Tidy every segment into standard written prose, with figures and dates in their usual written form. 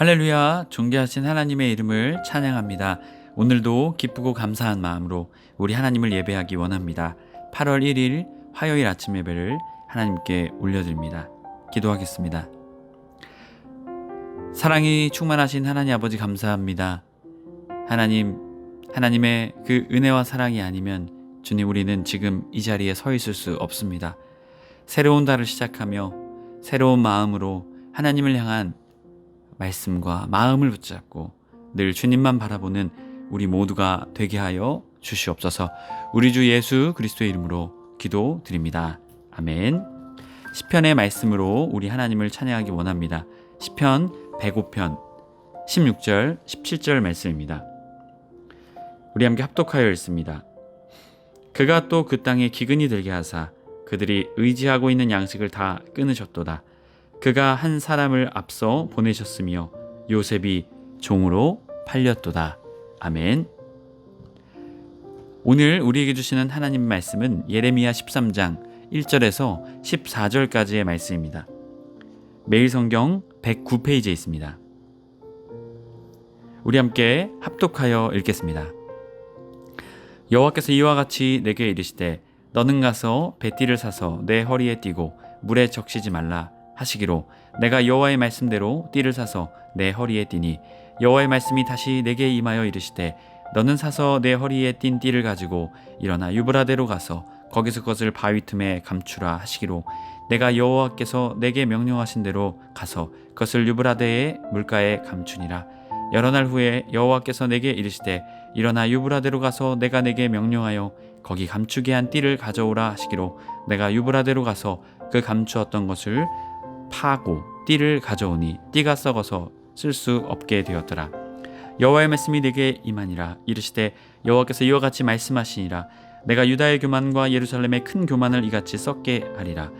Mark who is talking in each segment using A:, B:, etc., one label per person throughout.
A: 할렐루야, 존귀하신 하나님의 이름을 찬양합니다. 오늘도 기쁘고 감사한 마음으로 우리 하나님을 예배하기 원합니다. 8월 1일 화요일 아침 예배를 하나님께 올려드립니다. 기도하겠습니다. 사랑이 충만하신 하나님 아버지 감사합니다. 하나님의 그 은혜와 사랑이 아니면 주님, 우리는 지금 이 자리에 서 있을 수 없습니다. 새로운 달을 시작하며 새로운 마음으로 하나님을 향한 말씀과 마음을 붙잡고 늘 주님만 바라보는 우리 모두가 되게 하여 주시옵소서. 우리 주 예수 그리스도의 이름으로 기도드립니다. 아멘. 시편의 말씀으로 우리 하나님을 찬양하기 원합니다. 시편 105편 16절 17절 말씀입니다. 우리 함께 합독하여 읽습니다. 그가 또 그 땅에 기근이 들게 하사 그들이 의지하고 있는 양식을 다 끊으셨도다. 그가 한 사람을 앞서 보내셨으며 요셉이 종으로 팔렸도다. 아멘. 오늘 우리에게 주시는 하나님 말씀은 예레미야 13장 1절에서 14절까지의 말씀입니다. 매일 성경 109페이지에 있습니다. 우리 함께 합독하여 읽겠습니다. 여호와께서 이와 같이 내게 이르시되 너는 가서 배띠를 사서 내 허리에 띠고 물에 적시지 말라 하시기로 내가 여호와의 말씀대로 띠를 사서 내 허리에 띠니 여호와의 말씀이 다시 내게 임하여 이르시되 너는 사서 내 허리에 띈 띠를 가지고 일어나 유브라데로 가서 거기서 그것을 바위 틈에 감추라 하시기로 내가 여호와께서 내게 명령하신 대로 가서 그것을 유브라데의 물가에 감추니라. 여러 날 후에 여호와께서 내게 이르시되 일어나 유브라데로 가서 내가 내게 명령하여 거기 감추게 한 띠를 가져오라 하시기로 내가 유브라데로 가서 그 감추었던 것을 파고 띠를 가져오니 띠가 썩어서 쓸 수 없게 되었더라. 여호와의 말씀이 내게 임하니라. 이르시되 여호와께서 이와 같이 말씀하시니라. 내가 유다의 교만과 예루살렘의 큰 교만을 이같이 썩게 하리라.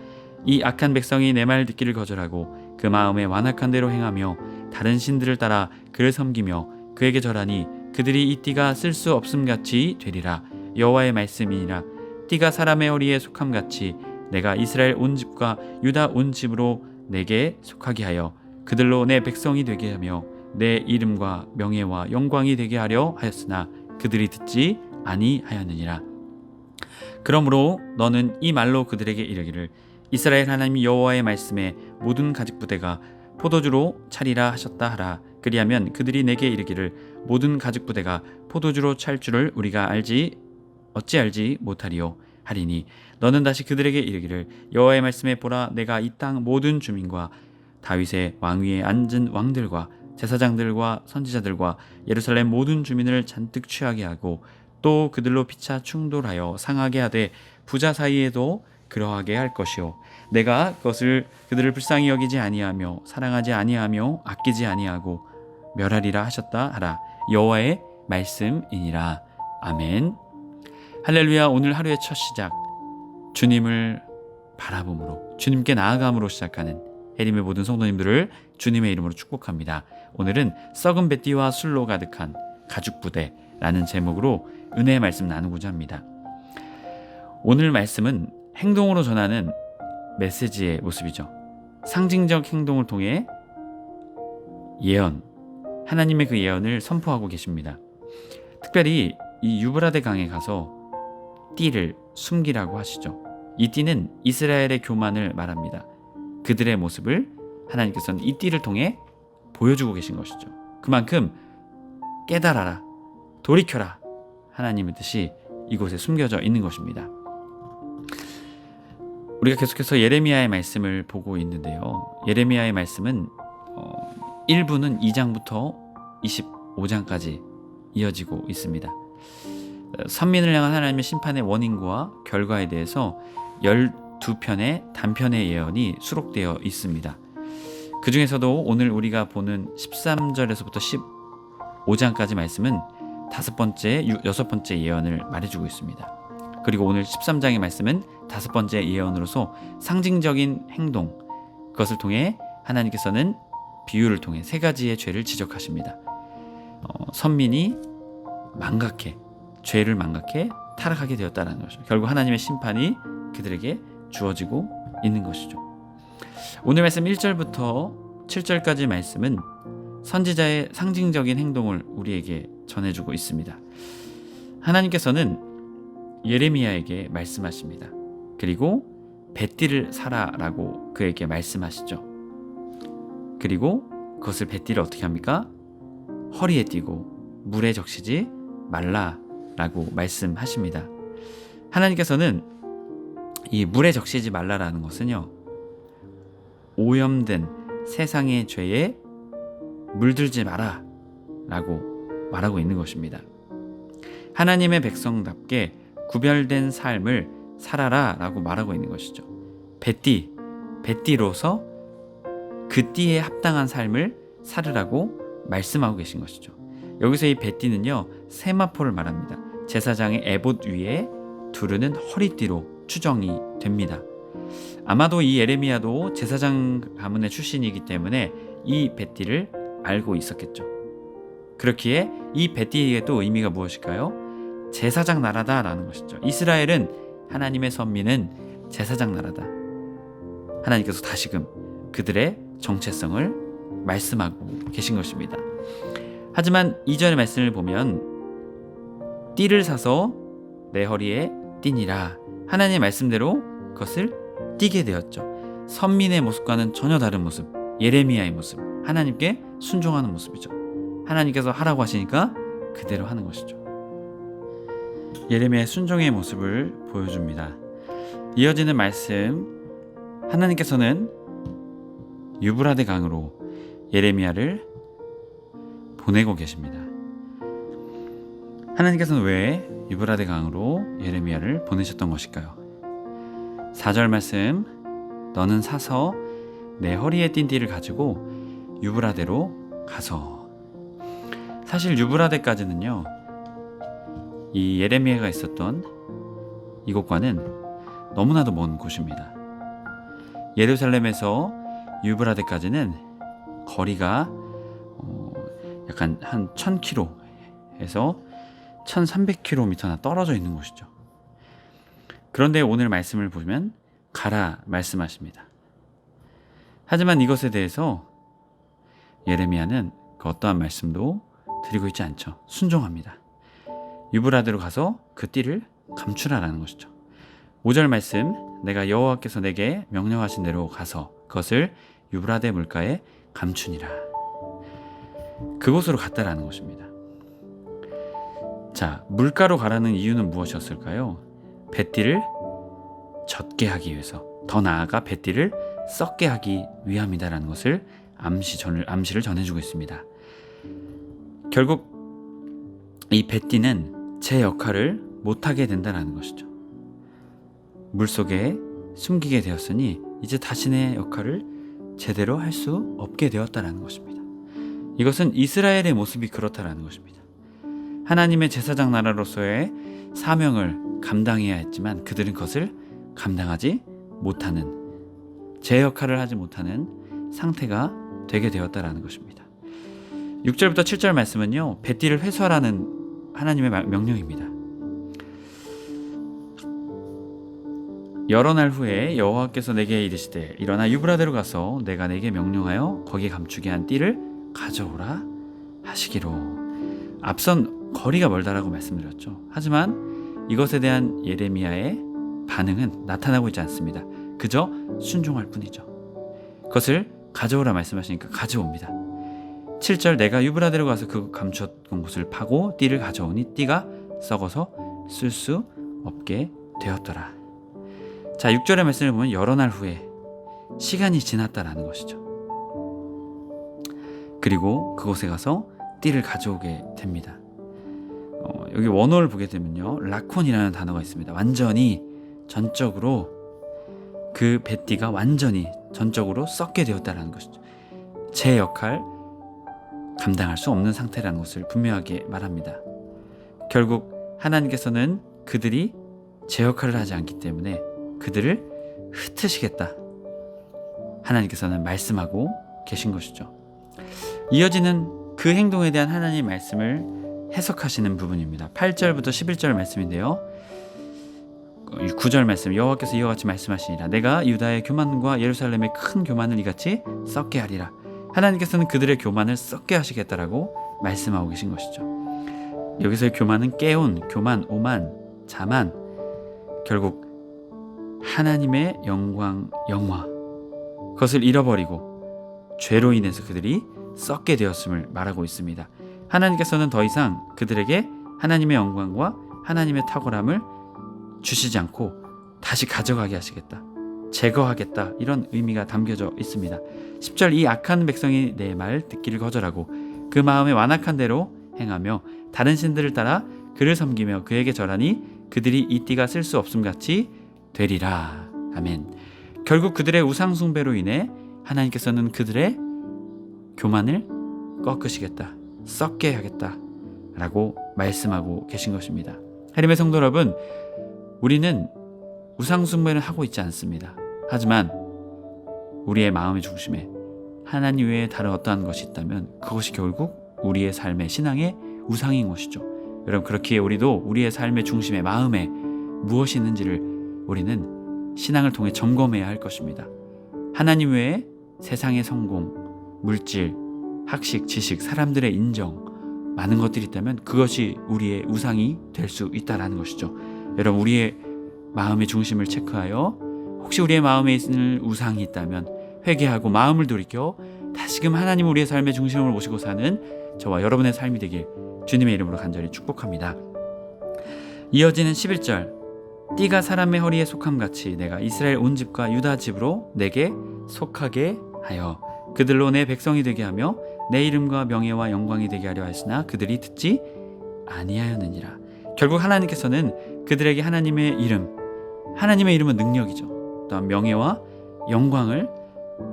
A: 이 악한 백성이 내 말 듣기를 거절하고 그 마음에 완악한 대로 행하며 다른 신들을 따라 그를 섬기며 그에게 절하니 그들이 이 띠가 쓸 수 없음같이 되리라. 여호와의 말씀이니라. 띠가 사람의 허리에 속함같이 내가 이스라엘 온 집과 유다 온 집으로 내게 속하게 하여 그들로 내 백성이 되게 하며 내 이름과 명예와 영광이 되게 하려 하였으나 그들이 듣지 아니하였느니라. 그러므로 너는 이 말로 그들에게 이르기를 이스라엘 하나님 여호와의 말씀에 모든 가죽 부대가 포도주로 차리라 하셨다 하라. 그리하면 그들이 내게 이르기를 모든 가죽 부대가 포도주로 찰 줄을 우리가 어찌 알지 못하리요 하리니 너는 다시 그들에게 이르기를 여호와의 말씀에 보라, 내가 이 땅 모든 주민과 다윗의 왕위에 앉은 왕들과 제사장들과 선지자들과 예루살렘 모든 주민을 잔뜩 취하게 하고 또 그들로 피차 충돌하여 상하게 하되 부자 사이에도 그러하게 할 것이요 내가 그들을 불쌍히 여기지 아니하며 사랑하지 아니하며 아끼지 아니하고 멸하리라 하셨다 하라. 여호와의 말씀이니라. 아멘. 할렐루야. 오늘 하루의 첫 시작, 주님을 바라봄으로 주님께 나아감으로 시작하는 해림의 모든 성도님들을 주님의 이름으로 축복합니다. 오늘은 썩은 배띠와 술로 가득한 가죽부대라는 제목으로 은혜의 말씀 나누고자 합니다. 오늘 말씀은 행동으로 전하는 메시지의 모습이죠. 상징적 행동을 통해 예언, 하나님의 그 예언을 선포하고 계십니다. 특별히 이 유브라데 강에 가서 띠를 숨기라고 하시죠. 이 띠는 이스라엘의 교만을 말합니다. 그들의 모습을 하나님께서는 이 띠를 통해 보여주고 계신 것이죠. 그만큼 깨달아라, 돌이켜라, 하나님의 뜻이 이곳에 숨겨져 있는 것입니다. 우리가 계속해서 예레미야의 말씀을 보고 있는데요. 예레미야의 말씀은 1부는 2장부터 25장까지 이어지고 있습니다. 선민을 향한 하나님의 심판의 원인과 결과에 대해서 12편의 단편의 예언이 수록되어 있습니다. 그 중에서도 오늘 우리가 보는 13절에서부터 15장까지 말씀은 5번째, 6번째 예언을 말해주고 있습니다. 그리고 오늘 13장의 말씀은 5번째 예언으로서 상징적인 행동, 그것을 통해 하나님께서는 비유를 통해 3가지의 죄를 지적하십니다. 선민이 죄를 망각해 타락하게 되었다는 것이죠. 결국 하나님의 심판이 그들에게 주어지고 있는 것이죠. 오늘 말씀 1절부터 7절까지 말씀은 선지자의 상징적인 행동을 우리에게 전해주고 있습니다. 하나님께서는 예레미야에게 말씀하십니다. 그리고 뱃띠를 사라라고 그에게 말씀하시죠. 그리고 그것을 뱃띠를 어떻게 합니까? 허리에 띠고 물에 적시지 말라라고 말씀하십니다. 하나님께서는 이 물에 적시지 말라라는 것은요, 오염된 세상의 죄에 물들지 마라 라고 말하고 있는 것입니다. 하나님의 백성답게 구별된 삶을 살아라 라고 말하고 있는 것이죠. 뱃띠로서 그 띠에 합당한 삶을 살으라고 말씀하고 계신 것이죠. 여기서 이 뱃띠는요, 세마포를 말합니다. 제사장의 에봇 위에 두르는 허리띠로 추정이 됩니다. 아마도 이 예레미야도 제사장 가문의 출신이기 때문에 이 뱃띠를 알고 있었겠죠. 그렇기에 이 뱃띠의 또 의미가 무엇일까요? 제사장 나라다라는 것이죠. 이스라엘은 하나님의 선민은 제사장 나라다. 하나님께서 다시금 그들의 정체성을 말씀하고 계신 것입니다. 하지만 이전의 말씀을 보면 띠를 사서 내 허리에 띠니라, 하나님의 말씀대로 그것을 띠게 되었죠. 선민의 모습과는 전혀 다른 모습, 예레미야의 모습, 하나님께 순종하는 모습이죠. 하나님께서 하라고 하시니까 그대로 하는 것이죠. 예레미야의 순종의 모습을 보여줍니다. 이어지는 말씀, 하나님께서는 유브라데 강으로 예레미야를 보내고 계십니다. 하나님께서는 왜 유브라데 강으로 예레미야를 보내셨던 것일까요? 4절 말씀, 너는 사서 내 허리에 띈 띠를 가지고 유브라데로 가서. 사실 유브라데까지는요, 이 예레미야가 있었던 이곳과는 너무나도 먼 곳입니다. 예루살렘에서 유브라데까지는 거리가 약간 한 1000km에서 1300km나 떨어져 있는 곳이죠. 그런데 오늘 말씀을 보면 가라 말씀하십니다. 하지만 이것에 대해서 예레미야는 그 어떠한 말씀도 드리고 있지 않죠. 순종합니다. 유브라데로 가서 그 띠를 감추라라는 것이죠. 5절 말씀, 내가 여호와께서 내게 명령하신 대로 가서 그것을 유브라데 물가에 감추니라. 그곳으로 갔다라는 것입니다. 자, 물가로 가라는 이유는 무엇이었을까요? 뱃띠를 젖게 하기 위해서, 더 나아가 뱃띠를 썩게 하기 위함이다라는 것을 암시를 전해주고 있습니다. 결국 이 뱃띠는 제 역할을 못하게 된다는 것이죠. 물속에 숨기게 되었으니 이제 자신의 역할을 제대로 할 수 없게 되었다는 것입니다. 이것은 이스라엘의 모습이 그렇다라는 것입니다. 하나님의 제사장 나라로서의 사명을 감당해야 했지만 그들은 그것을 감당하지 못하는, 제 역할을 하지 못하는 상태가 되게 되었다라는 것입니다. 6절부터 7절 말씀은요, 뱃띠를 회수하라는 하나님의 명령입니다. 여러 날 후에 여호와께서 내게 이르시되 일어나 유브라데로 가서 내가 내게 명령하여 거기에 감추게 한 띠를 가져오라 하시기로. 앞선 거리가 멀다라고 말씀드렸죠. 하지만 이것에 대한 예레미야의 반응은 나타나고 있지 않습니다. 그저 순종할 뿐이죠. 그것을 가져오라 말씀하시니까 가져옵니다. 7절, 내가 유브라데로 가서 그 감추었던 곳을 파고 띠를 가져오니 띠가 썩어서 쓸 수 없게 되었더라. 자, 6절의 말씀을 보면 여러 날 후에 시간이 지났다라는 것이죠. 그리고 그곳에 가서 띠를 가져오게 됩니다. 여기 원어를 보게 되면요, 라콘이라는 단어가 있습니다. 완전히 전적으로 그 뱃띠가 완전히 전적으로 썩게 되었다라는 것이죠. 제 역할 감당할 수 없는 상태라는 것을 분명하게 말합니다. 결국 하나님께서는 그들이 제 역할을 하지 않기 때문에 그들을 흩으시겠다, 하나님께서는 말씀하고 계신 것이죠. 이어지는 그 행동에 대한 하나님의 말씀을 해석하시는 부분입니다. 8절부터 11절 말씀인데요, 9절 말씀, 여호와께서 이와 같이 말씀하시니라. 내가 유다의 교만과 예루살렘의 큰 교만을 이같이 썩게 하리라. 하나님께서는 그들의 교만을 썩게 하시겠다라고 말씀하고 계신 것이죠. 여기서의 교만은 깨운, 교만, 오만, 자만, 결국 하나님의 영광, 영화, 그것을 잃어버리고 죄로 인해서 그들이 썩게 되었음을 말하고 있습니다. 하나님께서는 더 이상 그들에게 하나님의 영광과 하나님의 탁월함을 주시지 않고 다시 가져가게 하시겠다, 제거하겠다, 이런 의미가 담겨져 있습니다. 10절, 이 악한 백성이 내 말 듣기를 거절하고 그 마음에 완악한 대로 행하며 다른 신들을 따라 그를 섬기며 그에게 절하니 그들이 이 띠가 쓸 수 없음같이 되리라. 아멘. 결국 그들의 우상 숭배로 인해 하나님께서는 그들의 교만을 꺾으시겠다, 썩게 하겠다 라고 말씀하고 계신 것입니다. 하나님의 성도 여러분, 우리는 우상 숭배는 하고 있지 않습니다. 하지만 우리의 마음의 중심에 하나님 외에 다른 어떠한 것이 있다면 그것이 결국 우리의 삶의 신앙의 우상인 것이죠. 여러분, 그렇기에 우리도 우리의 삶의 중심에, 마음에 무엇이 있는지를 우리는 신앙을 통해 점검해야 할 것입니다. 하나님 외에 세상의 성공, 물질, 학식, 지식, 사람들의 인정, 많은 것들이 있다면 그것이 우리의 우상이 될 수 있다는 것이죠. 여러분, 우리의 마음의 중심을 체크하여 혹시 우리의 마음에 있는 우상이 있다면 회개하고 마음을 돌이켜 다시금 하나님 우리의 삶의 중심을 모시고 사는 저와 여러분의 삶이 되길 주님의 이름으로 간절히 축복합니다. 이어지는 11절, 띠가 사람의 허리에 속함같이 내가 이스라엘 온 집과 유다 집으로 내게 속하게 하여 그들로 내 백성이 되게 하며 내 이름과 명예와 영광이 되게 하려 하였으나 그들이 듣지 아니하였느니라. 결국 하나님께서는 그들에게 하나님의 이름은 능력이죠. 또한 명예와 영광을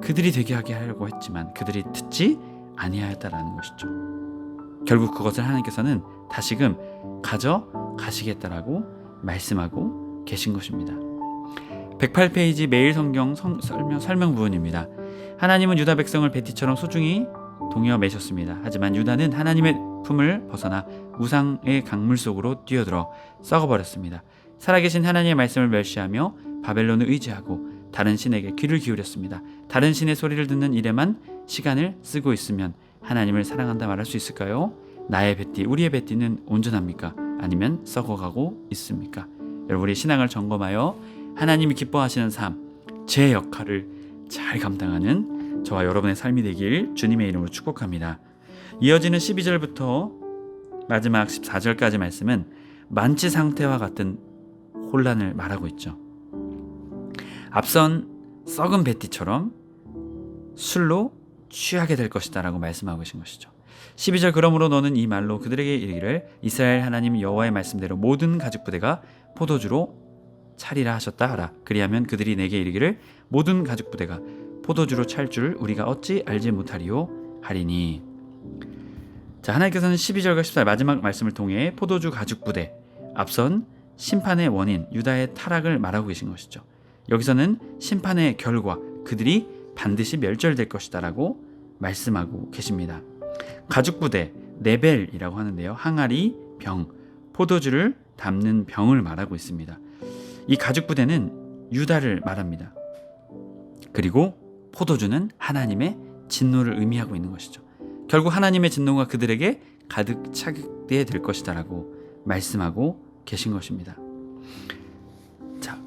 A: 그들이 되게 하게 하려고 했지만 그들이 듣지 아니하였다라는 것이죠. 결국 그것을 하나님께서는 다시금 가져가시겠다라고 말씀하고 계신 것입니다. 108페이지 매일 성경 설명 부분입니다. 하나님은 유다 백성을 베티처럼 소중히 동여 매셨습니다. 하지만 유다는 하나님의 품을 벗어나 우상의 강물 속으로 뛰어들어 썩어버렸습니다. 살아계신 하나님의 말씀을 멸시하며 바벨론을 의지하고 다른 신에게 귀를 기울였습니다. 다른 신의 소리를 듣는 일에만 시간을 쓰고 있으면 하나님을 사랑한다 말할 수 있을까요? 나의 베티, 우리의 베티는 온전합니까? 아니면 썩어가고 있습니까? 여러분, 우리 신앙을 점검하여 하나님이 기뻐하시는 삶, 제 역할을 잘 감당하는 저와 여러분의 삶이 되길 주님의 이름으로 축복합니다. 이어지는 12절부터 마지막 14절까지 말씀은 만취 상태와 같은 혼란을 말하고 있죠. 앞선 썩은 베티처럼 술로 취하게 될 것이다 라고 말씀하고 계신 것이죠. 12절, 그러므로 너는 이 말로 그들에게 이르기를 이스라엘 하나님 여호와의 말씀대로 모든 가죽 부대가 포도주로 차리라 하셨다 하라. 그리하면 그들이 내게 이르기를 모든 가죽 부대가 포도주로 찰 줄 우리가 어찌 알지 못하리요 하리니. 자, 하나님께서는 12절과 14절 마지막 말씀을 통해 포도주 가죽 부대, 앞선 심판의 원인 유다의 타락을 말하고 계신 것이죠. 여기서는 심판의 결과, 그들이 반드시 멸절될 것이다 라고 말씀하고 계십니다. 가죽 부대, 네벨이라고 하는데요, 항아리, 병, 포도주를 담는 병을 말하고 있습니다. 이 가죽 부대는 유다를 말합니다. 그리고 포도주는 하나님의 진노를 의미하고 있는 것이죠. 결국 하나님의 진노가 그들에게 가득 차게 될 것이다 라고 말씀하고 계신 것입니다. 자,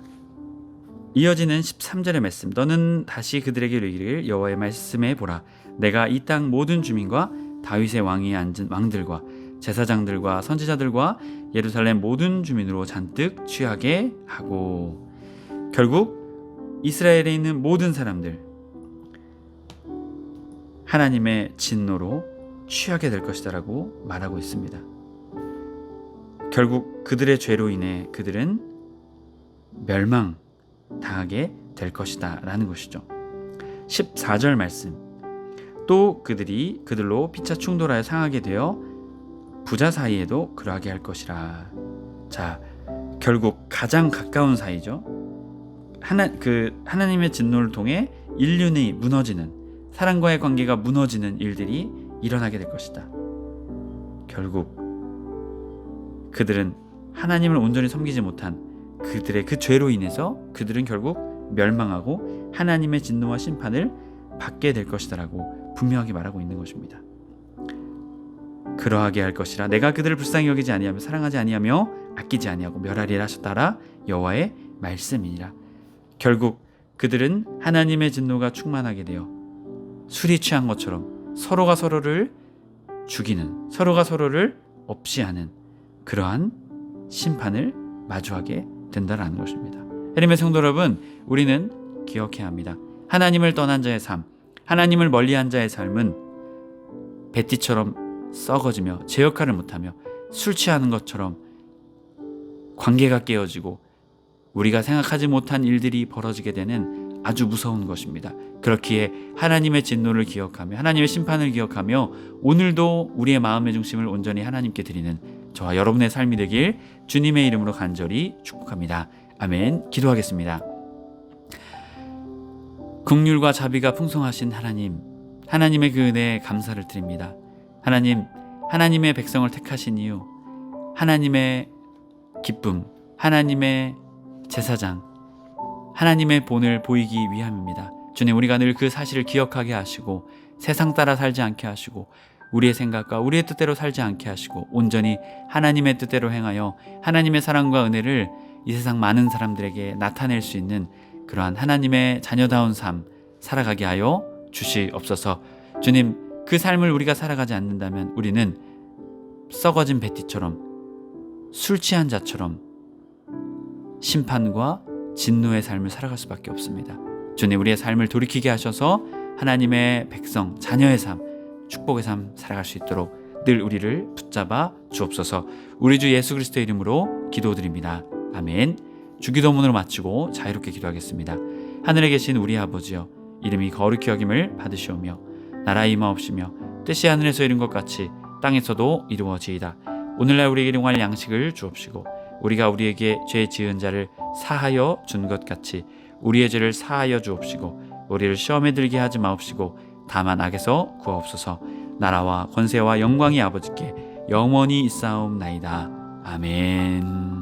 A: 이어지는 13절의 말씀, 너는 다시 그들에게 이르기를 여호와의 말씀에 보라. 내가 이 땅 모든 주민과 다윗의 왕위에 앉은 왕들과 제사장들과 선지자들과 예루살렘 모든 주민으로 잔뜩 취하게 하고. 결국 이스라엘에 있는 모든 사람들, 하나님의 진노로 취하게 될 것이다 라고 말하고 있습니다. 결국 그들의 죄로 인해 그들은 멸망당하게 될 것이다 라는 것이죠. 14절 말씀, 또 그들이 그들로 피차 충돌하여 상하게 되어 부자 사이에도 그러하게 할 것이라. 자, 결국 가장 가까운 사이죠. 하나님의 진노를 통해 인륜이 무너지는, 사람과의 관계가 무너지는 일들이 일어나게 될 것이다. 결국 그들은 하나님을 온전히 섬기지 못한 그들의 그 죄로 인해서 그들은 결국 멸망하고 하나님의 진노와 심판을 받게 될 것이다 라고 분명하게 말하고 있는 것입니다. 그러하게 할 것이라 내가 그들을 불쌍히 여기지 아니하며 사랑하지 아니하며 아끼지 아니하고 멸하리라 하셨다라 여호와의 말씀이니라. 결국 그들은 하나님의 진노가 충만하게 되어 술이 취한 것처럼 서로가 서로를 죽이는, 서로가 서로를 없이하는 그러한 심판을 마주하게 된다라는 것입니다. 하나님의 성도 여러분, 우리는 기억해야 합니다. 하나님을 떠난 자의 삶, 하나님을 멀리한 자의 삶은 베티처럼 썩어지며 제 역할을 못하며 술 취하는 것처럼 관계가 깨어지고 우리가 생각하지 못한 일들이 벌어지게 되는 아주 무서운 것입니다. 그렇기에 하나님의 진노를 기억하며 하나님의 심판을 기억하며 오늘도 우리의 마음의 중심을 온전히 하나님께 드리는 저와 여러분의 삶이 되길 주님의 이름으로 간절히 축복합니다. 아멘. 기도하겠습니다. 긍휼과 자비가 풍성하신 하나님, 하나님의 그 은혜에 감사를 드립니다. 하나님, 하나님의 백성을 택하신 이유, 하나님의 기쁨, 하나님의 제사장, 하나님의 본을 보이기 위함입니다. 주님, 우리가 늘 그 사실을 기억하게 하시고 세상 따라 살지 않게 하시고 우리의 생각과 우리의 뜻대로 살지 않게 하시고 온전히 하나님의 뜻대로 행하여 하나님의 사랑과 은혜를 이 세상 많은 사람들에게 나타낼 수 있는 그러한 하나님의 자녀다운 삶 살아가게 하여 주시옵소서. 주님, 그 삶을 우리가 살아가지 않는다면 우리는 썩어진 베티처럼 술 취한 자처럼 심판과 진노의 삶을 살아갈 수밖에 없습니다. 주님, 우리의 삶을 돌이키게 하셔서 하나님의 백성, 자녀의 삶, 축복의 삶 살아갈 수 있도록 늘 우리를 붙잡아 주옵소서. 우리 주 예수 그리스도의 이름으로 기도드립니다. 아멘. 주기도문으로 마치고 자유롭게 기도하겠습니다. 하늘에 계신 우리 아버지여, 이름이 거룩히 여김을 받으시오며 나라의 임하옵시며 뜻이 하늘에서 이룬 것 같이 땅에서도 이루어지이다. 오늘날 우리에게 일용할 양식을 주옵시고 우리가 우리에게 죄 지은 자를 사하여 준 것 같이 우리의 죄를 사하여 주옵시고 우리를 시험에 들게 하지 마옵시고 다만 악에서 구하옵소서. 나라와 권세와 영광이 아버지께 영원히 있사옵나이다. 아멘.